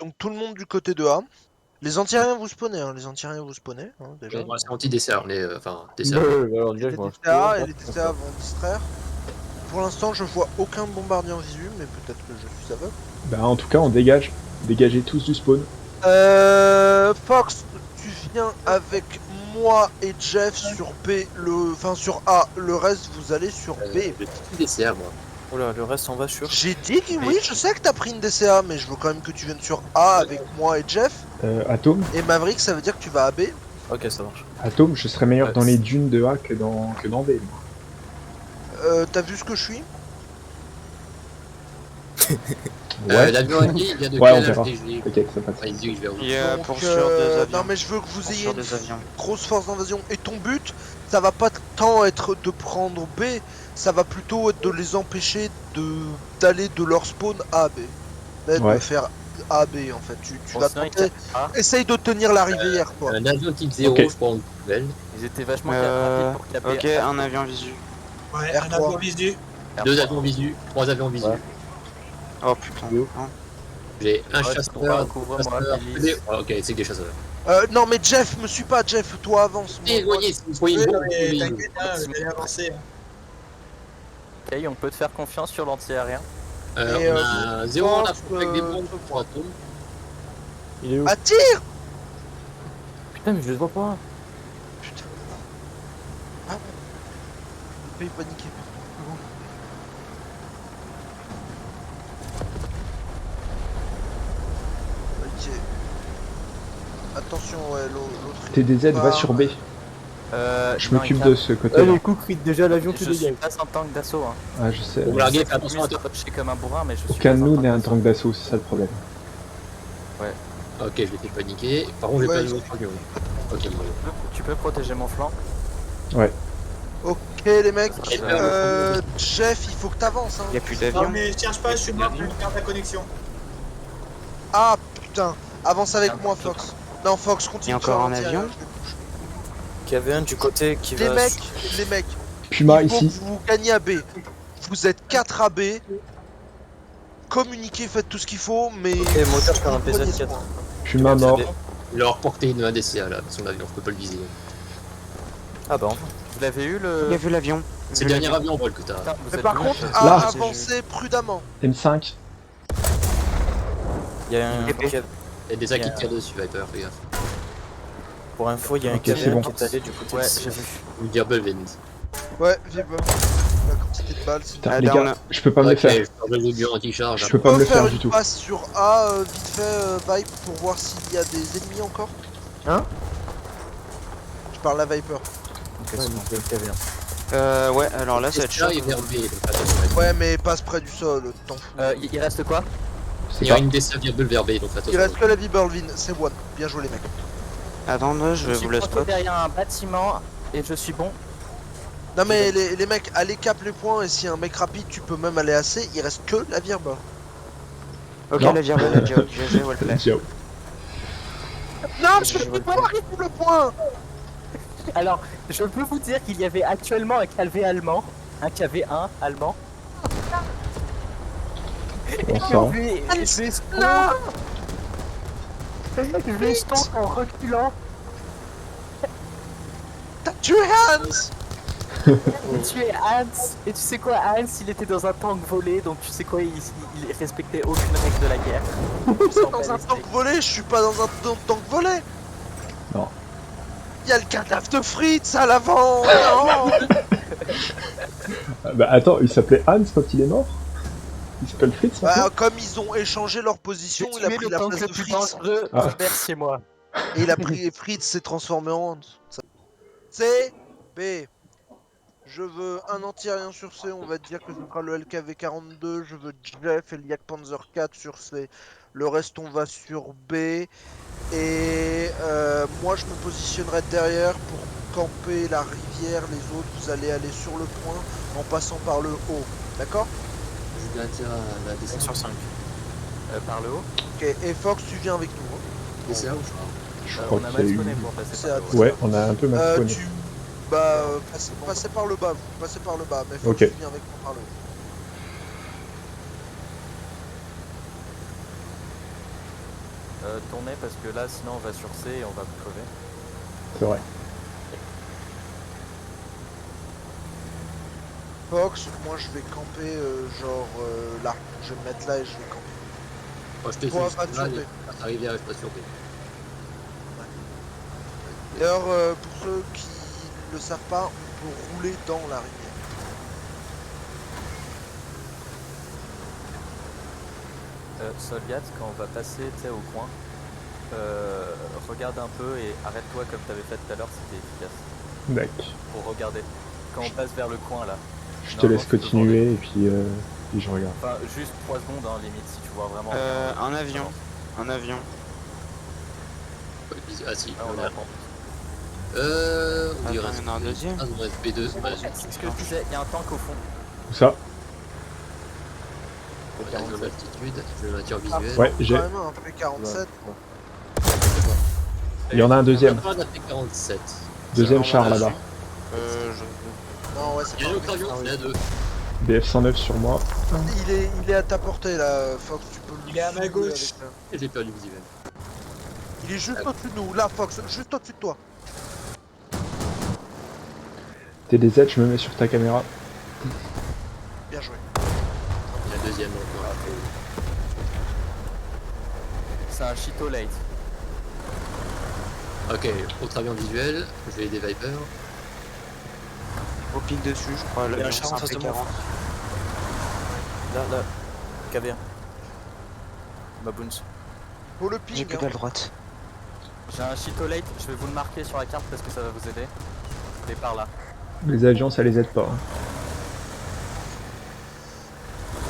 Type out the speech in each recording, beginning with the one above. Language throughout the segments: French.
Donc tout le monde du côté de A. Les anti-aériens vous spawnez, hein, déjà. Moi, c'est anti-DCA, enfin, DCA. alors Les déjà, je vois. DCA et les DCA vont distraire. Pour l'instant, je vois aucun bombardier en visu, mais peut-être que je suis aveugle. Bah en tout cas, on dégage. Dégagez tous du spawn. Fox, tu viens avec moi et Jeff sur B, enfin sur A. Le reste, vous allez sur B. DCA, moi. Oula, le reste on va sur. J'ai dit que oui, je sais que t'as pris une DCA, mais je veux quand même que tu viennes sur A avec moi et Jeff. Atome, Et Maverick, ça veut dire que tu vas à B. Ok, ça marche. Atome, je serais meilleur Ouais, dans les dunes de A que dans B. T'as vu ce que je suis? Ouais. L'avion ennemi, il vient de Ouais, on quel verra. HDG? Ok, ça passe. Il dit que je vais Il y a Donc, pour sûr des avions. non mais je veux que vous Pour ayez sûr une des avions. grosse force d'invasion. Et ton but, ça va pas tant être de prendre B, ça va plutôt être de les empêcher d'aller de leur spawn à B. De Ouais. faire A B en fait. Tu Bon, vas sinon, ils tenter. captent pas. Essaye de tenir la rivière quoi. Un avion type 0, Ok. je prends une nouvelle. Ils étaient vachement Euh, rapides pour ok, caper. un avion visu. Ouais, R3. un avion visu. 2 avions visu, 3 avions visu. Ouais. Oh putain. Hein. J'ai un Ouais, chasseur, couvre-moi, chasseur, Elise. ok, c'est que des chasseurs. Non mais Jeff, me suis pas Jeff, toi avance. Moi, Éloignez, si vous voyez Oui, une bombe, mais vous t'inquiète, hein, je vais avancer. Ok, on peut te faire confiance sur l'anti-aérien. Et, on a 0 en Fox, avec des bombes pour Atome. Il est où? Attire. Putain, mais je le vois pas. Putain. Ah bon. Il fait paniquer. Ok. Attention, ouais, l'autre. TDZ va sur B. Je m'occupe de ce côté-là. coups crit déjà l'avion qui dégage. Je suis pas un tank d'assaut. Hein. Ah, je sais. Pour vous larguer, faites attention à toi. Je suis comme un bourrin, mais je suis Aucun de pas nous tank n'est un d'assaut. tank d'assaut, c'est ça le problème. Ok, je l'ai fait paniquer. Par contre, j'ai Ouais, pas de l'autre avion. Ok, bon. Tu peux protéger mon flanc. Ok les mecs, Ouais. Jeff, il faut que t'avances. Hein. Il y a plus Non, d'avions. mais cherche pas, je suis mort, je vais perdre la connexion. Ah putain, avance avec moi Fox. Non Fox, continue. Il y a encore de un faire avion je vais push. Il y avait un du côté qui Les va. mecs, Puma il faut ici. que vous gagnez à B. Vous êtes 4 à B. Communiquez, faites tout ce qu'il faut, mais... Ok, moteur sur un prenez PZ4. soin. Puma mort. Il a reporté une ADCA là, son avion, je peux pas le viser. Ah bah enfin. Vous l'avez eu le. Il y a vu l'avion. C'est le dernier avion en vol que t'as. Putain, vous Mais êtes par nuls. contre, Là. avancez prudemment. M5. Il y a un. Épée. Il y a des A qui tirent dessus, Viper, fais gaffe. Pour info, il y a un Ok, c'est camion bon. qui est allé du côté. Ouais, j'ai vu. Ou Diable Wind. Ouais, vive. La quantité de balles, c'est... Putain, Ah, les down. gars, je peux pas me le Ok, faire. je parle de bien anti-charge. Je peux pas me le faire du tout. passe sur A, vite fait, Vipe, pour voir s'il y a des ennemis encore. Hein? Je parle à Viper. Ok, c'est bon, il y a le camion. Ouais, alors là ça va être chaud. Là, il est vers B, donc attention. Ouais, mais passe près du sol, t'en fous. Il reste quoi? C'est Il y a pas. une DCA Diable vers B, donc attention. Il reste que la Viberlvin, c'est one. Bien joué les mecs. Attends, je suis vous laisse planté pas. derrière un bâtiment et je suis bon. Non mais les mecs, allez cap les points et si y a un mec rapide, tu peux même aller assez. Il reste que la Virba. Ok, Non. la virgule, la GG, wallplay. Ciao. Non, je Je peux vois pas le arriver le point. Alors, je peux vous dire qu'il y avait actuellement un KV allemand. Un KV1 allemand. On sort. Je vais stonk en reculant. T'as tué Hans. Tu es Hans. Et tu sais quoi, Hans, il était dans un tank volé, donc tu sais quoi, il respectait aucune règle de la guerre. Dans un tank volé, je suis pas dans un tank volé. Non. Il y a le cadavre de Fritz à l'avant. Non. Ah, bah attends, il s'appelait Hans quand il est mort. Il s'appelle Fritz maintenant. Bah, comme ils ont échangé leur position, il a pris la place de Fritz. Ah. Merci moi. Et il a pris Fritz s'est transformé en Hans. C, B. Je veux un anti-aérien sur C, on va dire que ce sera le LKV-42. Je veux Jeff et le Yak Panzer 4 sur C. Le reste, on va sur B. Et moi, je me positionnerai derrière pour camper la rivière. Les autres, vous allez aller sur le point en passant par le haut. D'accord? Je vais attirer la DCA. Sur 5. Par le haut. Ok, et Fox, tu viens avec nous. Hein. DCA ou pas? Je crois On a qu'il y a mal eu. spawné pour passer C'est par à le haut. toi. Ouais, on a un peu mal spawné. Passez par le bas, vous. Passez par le bas, mais Fox, Ok. tu viens avec moi par le haut. tournez parce que là sinon on va sur C et on va crever. C'est vrai. Fox, moi je vais camper là. Je vais me mettre là et je vais camper. Moi, je te Toi, suis. va te Là, surveiller. la rivière est pas sur B. D'ailleurs, pour ceux qui ne le savent pas, on peut rouler dans la rivière. Solgat, quand on va passer au coin, regarde un peu et arrête-toi comme t'avais fait tout à l'heure, c'était efficace. D'accord. Pour regarder. Quand on passe vers le coin là. Je te laisse continuer et puis je regarde. Enfin, juste 3 secondes hein, limite si tu vois vraiment. Un avion. Un avion. Ah si, Ah, on voilà. apprend. On dirait. Attends, il y en a un deuxième. Ah, non, B2. Ouais, C'est ce que je disais, il y a un tank au fond. Où ça? je veux l'altitude, je veux la nature visuelle. Ouais, j'ai. Quand même un P47. Il y en a un deuxième. On a pas P47. Deuxième C'est char vraiment là-bas. Non, ouais, c'est Il y a pas un un autre avion, P47. il y en a deux. BF-109 sur moi. Il est à ta portée là, Fox, tu peux le Il est à ma soulever gauche. avec, Et j'ai perdu visuel. Il est juste au-dessus de nous, là Fox, juste au-dessus de toi. TDZ, je me mets sur ta caméra. Bien joué. Il y a la deuxième encore. C'est un Cheeto Late. Ok, autre avion visuel, je vais aider Viper. Au pile dessus, je crois. Il y a un L'avion, char c'est en un face de P40. moi. Là, KV1. Baboons. Pour le J'ai ping, plus hein. qu'à droite. J'ai un Cheeto Late, je vais vous le marquer sur la carte parce que ça va vous aider. Il est par là. Les avions, ça les aide pas. Hein.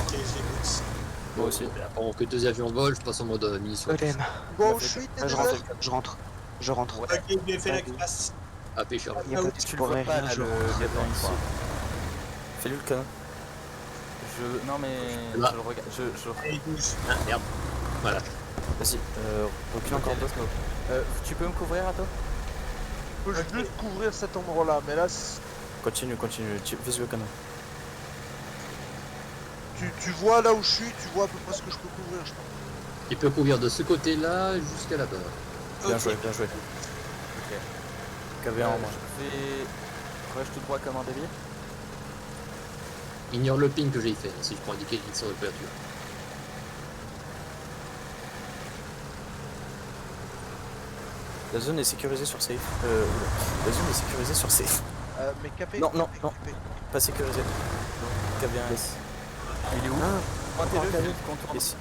Ok, j'écoute. Moi aussi. Pendant que deux avions volent, je passe en mode mission. Olem. Go, je suis, Ah, je rentre. Je rentre. Je rentre. Ok, je lui ai fait la classe. Ah, pêcheur. Il y a pas de Tu le pour vois pas rien, là, je le rentre. lieutenant ici. Fais-lui le canon. Non mais... Là. Je le regarde... Je... Allez, bouge. Ah, merde. Voilà. Vas-y, recule encore deux. Tu peux me couvrir, Atto? Je peux juste couvrir cet endroit-là, mais là, Continue, vise le canon. tu vois là où je suis, tu vois à peu près ce que je peux couvrir, je pense. Il peut couvrir de ce côté-là jusqu'à là-bas. Bien Ok. joué. Ok. KV1 en moins. Je vais... Rush tout droit comme un débile. Ignore le ping que j'ai fait, si je peux indiquer qu'ils sont de couverture. La zone est sécurisée sur safe. La zone est sécurisée sur safe. Mais capé, Non, non, capé, non. capé. Pas sécurisée. KV1S. Il est où? Pointez-le, je contourne. Ici.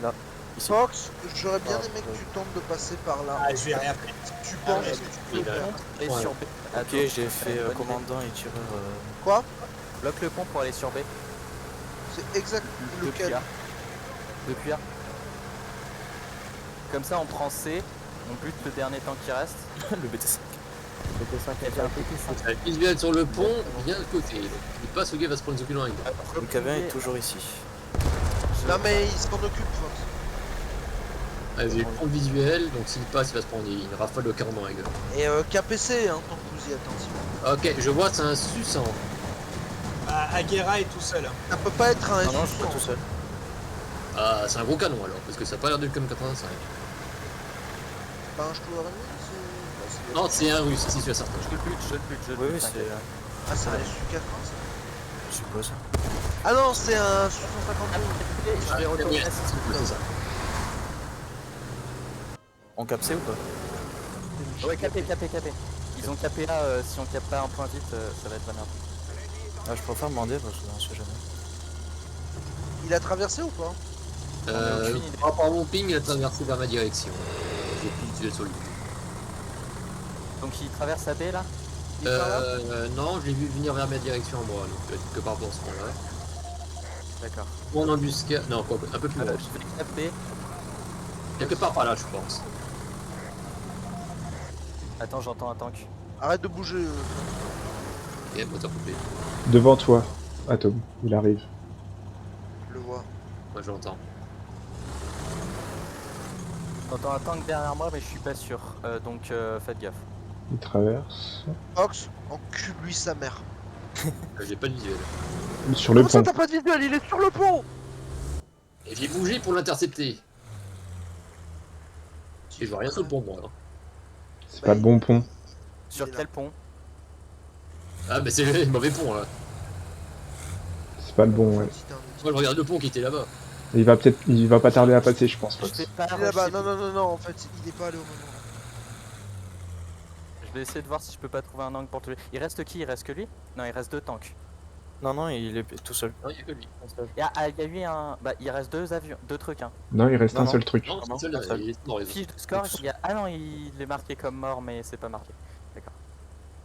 Là. Ici. Fox, j'aurais bien Ah, aimé que ouais. tu tentes de passer par là. Ah, je vais rien faire. Tu penses ouais. que tu peux Il le a- faire. Et Ouais. sur B. Ok, Atto, j'ai fait bonne idée. commandant et tireur. Quoi? Bloque le pont pour aller sur B. C'est exact Depuis lequel? A. Depuis A. Comme ça on prend C, on bute le dernier tank qui reste. Le BT5. Il y a un PT5. Visuel sur le pont, bien de côté. Donc, il passe, le gars va se prendre une oculants avec moi. Le KV1 est toujours ici. Non mais il s'en occupe, Fox. Allez, j'ai le pont visuel, donc s'il passe, il va se prendre une rafale de 40 dans la gueule. Et KPC, hein, tant que vous y êtes, attention. Ok, je vois, c'est un Susan. Bah, Aguera est tout seul. hein. Ça peut pas être un Non, non, je suis pas S800. tout seul. Ah, c'est un gros canon alors, parce que ça a pas l'air d'être comme 85. Pas un Stuart ennemi, c'est... Non, c'est un russe, si tu as certain. Je le bute. Oui, oui, t'inquiète. c'est. Ah, c'est un Su-80, ça? Je suppose. Ah non, c'est un Su-152. Je vais retourner yes, à c'est ça. On cap C ou pas? Ouais, capé. Ils ont capé là, si on capte pas un point vite, ça va être la merde. Ah, je préfère demander parce que on sait jamais. Il a traversé ou pas? aucune idée. Par rapport à mon ping, il a traversé vers ma direction. J'ai plus visuel sur lui. Donc il traverse AB là. Il est par là. Non, je l'ai vu venir vers ma direction à moi, donc que par rapport à ce point-là. D'accord. Ou en embuscade, non, quoi, un peu plus loin. Je vais capter. Quelque part par là, je pense. Attends, j'entends un tank. Arrête de bouger. Ok, moteur coupé. Devant toi, Atom, il arrive. Je le vois. Moi, j'entends. J'entends un tank derrière moi, mais je suis pas sûr. Donc faites gaffe. Il traverse. Fox, encule-lui sa mère. J'ai pas de visuel. Sur le Comment ça pont. t'as pas de visuel? Il est sur le pont! Et j'ai bougé pour l'intercepter. Et je vois rien sur le pont, moi. Hein. C'est pas le bon pont. Sur Il est quel là. pont? Ah, mais c'est le mauvais pont, là. C'est pas le bon, ouais. Si t'es un outil. Moi, je regarde le pont qui était là-bas. Il va pas tarder à passer, je pense. Je vais pas Il est là-bas, rusher. non, non, non, non, en fait, il est pas allé au moment. Je vais essayer de voir si je peux pas trouver un angle pour tuer. Il reste qui? Il reste que lui? Non, il reste 2 tanks. Non, non, il est tout seul. Non, il y a que lui. Il y a eu un. Bah, il reste 2 avions, 2 trucs. Hein. Non, il reste Non, un non. seul truc. Non, c'est non, le seul, il est mort. Fiche de score, il y a. Ah non, il est marqué comme mort, mais c'est pas marqué.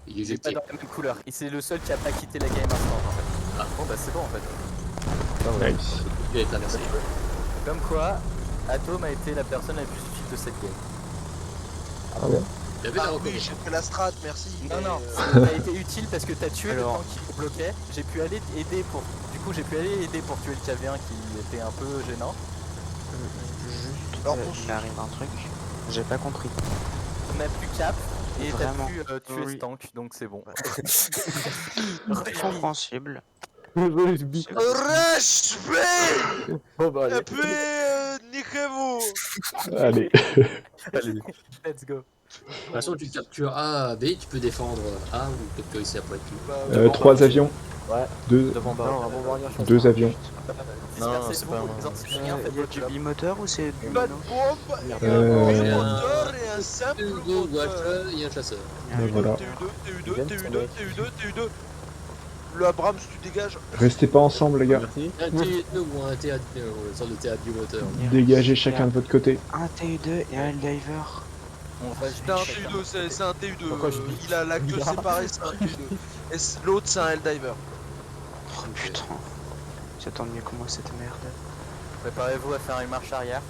Il est Il est pas jeté. dans la même couleur. Et c'est le seul qui a pas quitté la game instant en fait. Ah bon, bah c'est bon en fait. Nice. Il est traversé. Comme quoi, Atom a été la personne la plus utile de cette game. Ah ouais. Il avait la Ah oui, reconnaissance. j'ai fait la strat, merci. Non, mais, non, euh, ça a été utile parce que t'as tué Alors. le tank qui le bloquait. J'ai pu aller aider pour. Du coup, j'ai pu aller aider pour tuer le KV1 qui était un peu gênant. Juste, Alors, il m'arrive un truc. J'ai pas compris. On a plus cap et t'as Vraiment. pu tuer Oui. ce tank, donc c'est bon. Compréhensible. Rush, B Bon, bah, allez. Et puis, niquez-vous. Allez. Allez. Let's go. De toute façon, tu captures A à B, tu peux défendre A ou peut-être que réussir après tout. Bah, 3 avions. Ouais. Deux, Devant bas. Non, un bombardier, je pense. 2 avions. Non, Dispersez c'est tout, pas vos un- présents, c'est Il rien, faites y a votre du job. bimoteur ou c'est du Pas de mono bombe, il y a Euh, un moteur et un simple Go, moteur. Watcher, il y a un chasseur. Ben voilà. TU2, TU2, TU2, TU2. Le Abrams, tu dégages. Restez pas ensemble, les gars. Un T2 ou un TA, une sorte de TA biomoteur. Dégagez chacun de votre côté. Un TU2 et un diver. On va C'est un chacun. TU2, c'est un TU2. Pourquoi je Il a la queue séparée, c'est un TU2. Et l'autre, c'est un Helldiver. Oh putain. J'attends mieux que moi cette merde. Préparez-vous à faire une marche arrière,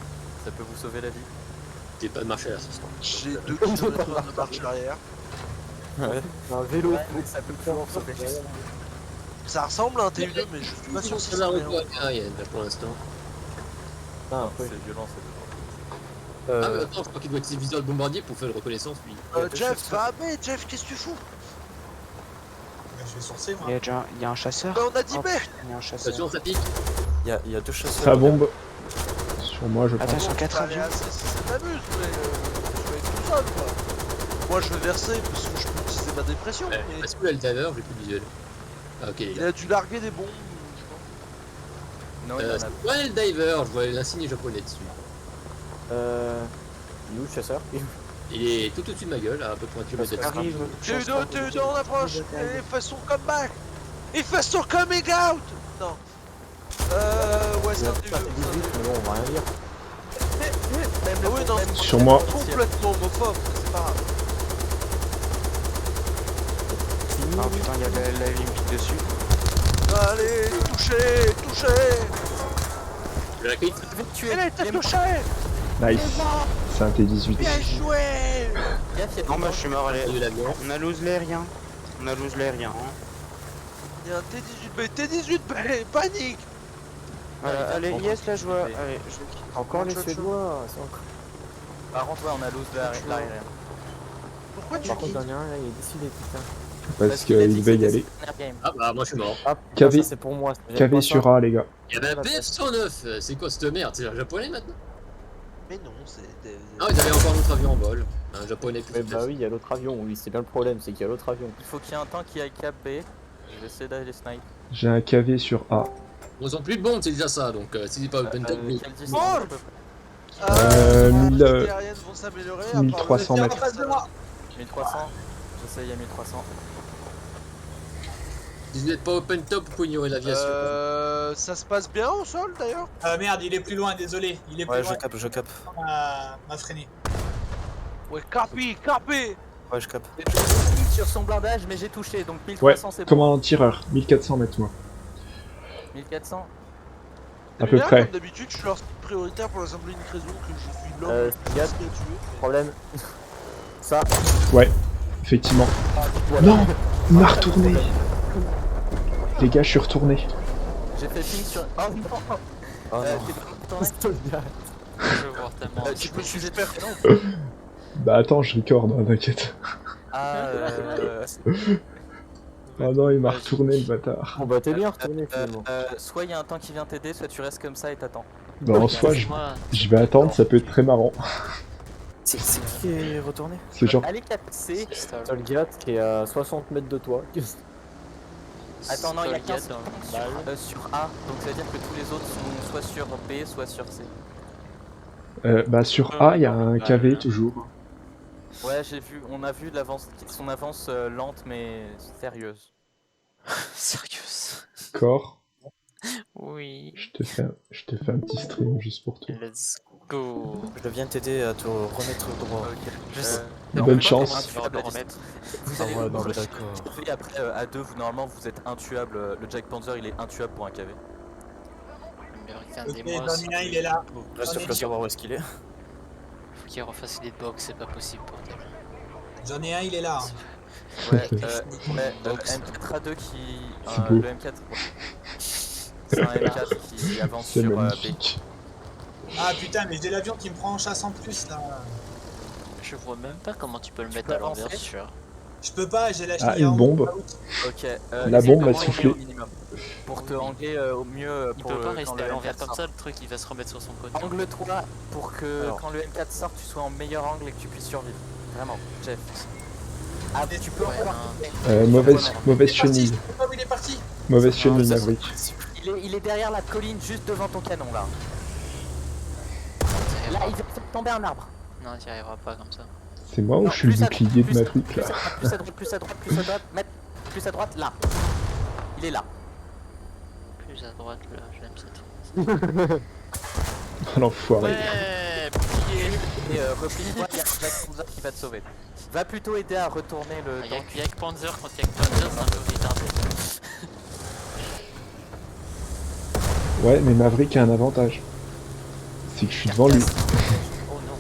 ça peut vous sauver la vie. T'es pas de marche arrière, ce soir. J'ai 2 km de marche arrière. Un vélo. Ouais, mais ça peut toujours sauver. Ça ressemble à un TU2, mais je suis pas sûr si C'est c'est la vrai. repos aérienne, là, pour l'instant. Ah, C'est violent, c'est Ah, mais euh, attends, je crois qu'il doit être visuel bombardier pour faire une reconnaissance, lui. Jeff, va à B, Jeff, qu'est-ce que tu fous? Je vais sourcer, moi. Il y a un chasseur. Bah, on a dit B. Il y a un Attention, chasseur. ça pique. il y a 2 chasseurs. Ça bombe. Sur moi, je pense. Attention, Bon, 4 allez, avions. assez, si ça t'amuse, mais je vais être tout seul, quoi. Moi, je vais verser parce que je peux utiliser ma dépression. mais Est-ce que le Helldiver, j'ai plus de visuel. Ah, ok, il est il là. a dû larguer des bombes. je Non, il y en a. C'est pas Helldiver, je vois l'insigne japonais dessus. Il est où le chasseur? Il est tout au-dessus de ma gueule, à peu près un kilomètre de distance. Arrive. crois. TU2, on approche. Et il fait son comeback. Il fait son coming out. Non. Ouais, c'est un TU2. mais bon, on va rien dire. Ah oui, non, c'est Sur moi. complètement homophobe, c'est pas grave. Oh putain, il y a la vie me pique dessus. Allez, touché, touché. Je la crit. Il a été touché. Nice. C'est un T18. Bien joué. Non, bah je suis mort. Allez. De l'avion. On a lose l'aérien. On a lose l'aérien. Hein. Il y a un T18B, T18B, panique. Voilà, allez, yes, là je vois. Allez, Encore les Chouette, Suédois. C'est encore. Par contre, ouais, on a lose l'arrière. Pourquoi tu Par contre, quittes? dernier, là, il est décidé, putain. Parce qu'il devait y aller. Ah bah, moi je suis mort. Ah, putain, KV. ça, c'est pour moi. KV sur A, les gars. Il y avait un PF-109, c'est quoi cette merde? C'est un japonais maintenant? Mais non, c'est. Ah, ils avaient encore un autre avion en vol. Un japonais plus Mais bah oui, il y a l'autre avion. Oui, c'est bien le problème, c'est qu'il y a l'autre avion. Il faut qu'il y ait un tank qui aille cap B. Je vais essayer d'aller snipe. J'ai un KV sur A. Ils ont plus de bombes, c'est déjà ça, donc si c'est pas open top, oui. Quelle Bon. distance à peu Euh, les 1000, unités aériennes vont s'améliorer. à part 1300 le- mètres. en face de moi. 1300. J'essaye à 1300. Si vous n'êtes pas open top, vous pouvez ignorer l'aviation. Ça se passe bien au sol d'ailleurs? Ah merde, il est plus loin, désolé. Il est plus Ouais, loin. je capte. M'a freiné. Ouais, carpi, carpi. Ouais, je capte. J'ai fait une sur son blindage, mais j'ai touché, donc 1300 c'est Comme bon. un tireur. 1400 mètres, moi. 1400. À peu près. Comme d'habitude, je suis leur prioritaire pour la simple et unique raison que je suis l'homme Il y a qui a tué. problème. Ça. Ouais, effectivement. Non, il m'a retourné. Les gars, je suis retourné. J'ai fait ping sur. Oh non. Oh non. T'es pas retourné. Je veux voir tellement. Tu peux suspect. Bah attends, je record, hein, t'inquiète. Ah, Oh non, il m'a retourné, le bâtard. Bon bah t'es bien retourné finalement. soit il y a un tank qui vient t'aider, soit tu restes comme ça et t'attends. Bah en soi, je vais attendre, ça peut être très marrant. C'est qui est retourné? C'est genre. Allez, 4C. Solgat qui est à 60 mètres de toi. Attends, non, il y a 15 Solgat, sur A. Donc ça veut dire que tous les autres sont soit sur B, soit sur C. Bah sur A, il y a un KV toujours. Ouais, j'ai vu, on a vu son avance lente mais sérieuse. Sérieuse. Corps, Oui. je te fais un petit stream juste pour toi. Let's go. Je viens t'aider à te remettre droit. Je sais. Bonne chance. Tu vas le remettre. Vous Ah allez ouais, non, vous mais d'accord. retrouver après à 2, normalement vous êtes intuable. Le Jack Panzer il est intuable pour un KV. Mais Ok, regardez-moi. Johnny 1 il est là. Reste sur place savoir où est-ce qu'il est. Faut qu'il refasse les box, c'est pas possible pour tel. Johnny 1 il est là. Ouais, Box. M4A2 qui. C'est beau. Le M4. Ouais. C'est un M4 qui avance C'est sur B. magnifique. Ah putain, mais j'ai l'avion qui me prend en chasse en plus là. Je vois même pas comment tu peux le mettre peux à l'envers avancer sur. Je peux pas, j'ai lâché. Ah, il y a une un bombe. Ok. La essaye bombe de va monter souffler. au minimum. Pour te angler au mieux. Il pour peut pas quand rester le à l'envers M4 comme sort. ça, le truc il va se remettre sur son côté. Angle-toi pour que Alors. quand le M4 sort, tu sois en meilleur angle et que tu puisses survivre. Vraiment, Jeff. Ah, tu peux Ouais, encore. Mauvaise Il est parti, chenille. je sais pas où il est parti. Mauvaise chenille, ça, Maverick. Il est derrière la colline, juste devant ton canon là. Là, il va faire tomber un arbre. Non, t'y arriveras pas comme ça. C'est moi ou Non, je suis le plus à bouclier de plus à- Maverick là? Plus à droite, plus à droite, plus à droite, plus à droite, là. Il est là. Plus à droite là, j'aime cette phrase. Oh, l'enfoiré. Ouais, bouclier. Et replie-toi, il y a Jack Panzer qui va te sauver. Va plutôt aider à retourner le Il y a tank. Yak Panzer, quand Yak Panzer c'est un peu retardé. Ouais, mais Maverick a un avantage. C'est que je suis devant lui. Oh non.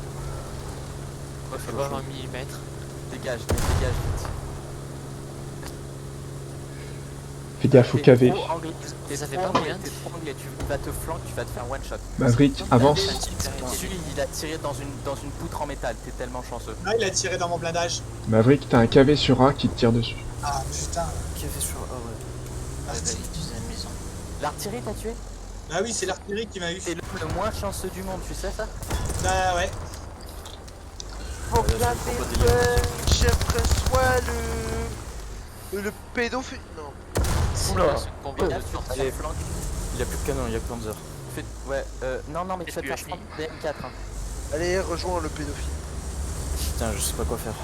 Va falloir un millimètre. Dégage vite. Fais gaffe au T'es KV. trop anglais, t'es Ça fait trop pas anglais, moyen. t'es trop anglais, il va te flanquer, tu vas te faire one shot. Maverick, avance. Celui il a tiré dans une poutre en métal, t'es tellement chanceux. Là, il a tiré dans mon blindage. Maverick, t'as un KV sur A qui te tire dessus. Ah putain. Qui avait sur. Ah ouais. Vas-y, tu sais la maison. L'artillerie t'a tué? Ah oui, c'est l'artillerie qui m'a eu. T'es le moins chanceux du monde, tu sais ça? Ah ouais. J'aimerais soit le pédophile. Non. Oula, ce combat de Regarde sur ta Allez. flanque. Il a plus de canon, il y a que Panzer. Ouais, non, mais tu vas te faire SUHI. prendre des M4. Hein. Allez, rejoins le pédophile. Putain, je sais pas quoi faire.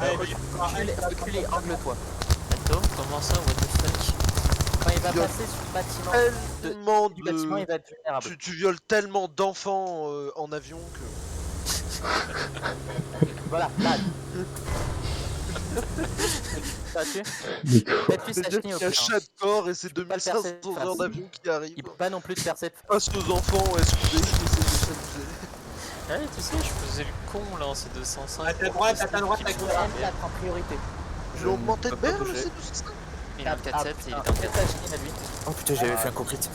Allez, Reculez, angle-toi. Attends, comment ça, what the fuck? Quand il va Viol. passer sur le bâtiment, Tellement du bâtiment, il de. va être vulnérable. Tu violes tellement d'enfants en avion que. Voilà, là. Ça tue. Mais quoi? Faites-lui sa C'est-à-dire chenille au qu'il y a pire, hein. 4 corps et c'est peux pas le faire 2500 cette heures face. d'avion qui arrivent. Il peut pas non plus te faire cette. Face aux enfants, SUV qui essaient de s'amuser. Ouais, tu sais, je faisais le con là en C205. à ta droite, à ta droite, à ta droite. M4 en priorité. Ils l'ont augmenté de peux pas berre, le bouger. C205. Il est en 4-7, il est en Faites 4-7. sa chenille à lui. Oh putain, j'avais fait un complete.